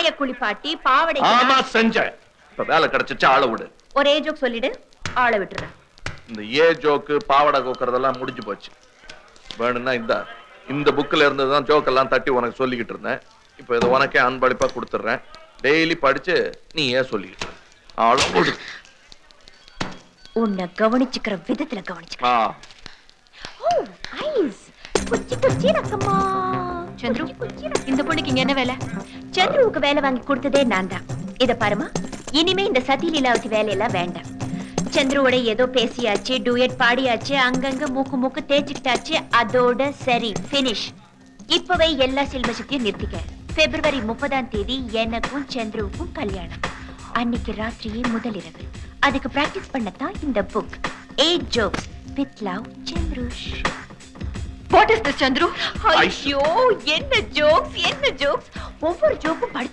நாய குளிப்பாட்டி பாவடை. ஆமா செஞ்சேன். இப்ப வேலை கிடைச்சிச்சு, ஆள விடு. ஒரே ஜோக் சொல்லிடு, ஆள விட்டுறேன். இந்த ஏ ஜோக்கு பாவடை கோக்கறதெல்லாம் முடிஞ்சு போச்சு. வேணும்னா இந்த புக்ல இருந்துதான் ஜோக் எல்லாம் தட்டி உனக்கு சொல்லிக்கிட்டு இருந்தேன். இப்ப இதை உனக்கே அன்பளிப்பா கொடுத்துடுறேன். டெய்லி படிச்சு நீ ஏன் சொல்லிக்கிட்டு இருக்க. ஆள விடு. உன்னை கவனிச்சுக்கிற விதத்துல கவனிச்சுக்க. சந்துரு, இந்த பொண்ணுக்கு இங்க என்ன வேலை? சந்துருவுக்கு வேலை வாங்கி கொடுத்ததே நான் தான். இத பாருமா, இனிமே இந்த சதி லீலாவதி வேலையெல்லாம் வேண்டாம். சந்துருவோட ஏதோ பேசியாச்சு, டூயட் பாடியாச்சு, அங்கங்க மூக்கு தேய்ச்சிக்கிட்டாச்சு, அதோட சரி, பினிஷ். இப்பவே எல்லா சில்வசத்தையும் நிறுத்திக்க. பிப்ரவரி 30ஆம் தேதி எனக்கும் சந்துருவுக்கும் கல்யாணம். அன்னைக்கு ராத்திரியே முதல் இரவு. அதுக்கு பிராக்டிஸ் பண்ணத்தான் இந்த book 8 jokes with love, Chandrush. What is this, Chandru? ஐயோ, என்ன ஜோக்ஸ் ஒவ்வொரு ஜோக்கும் படிச்சு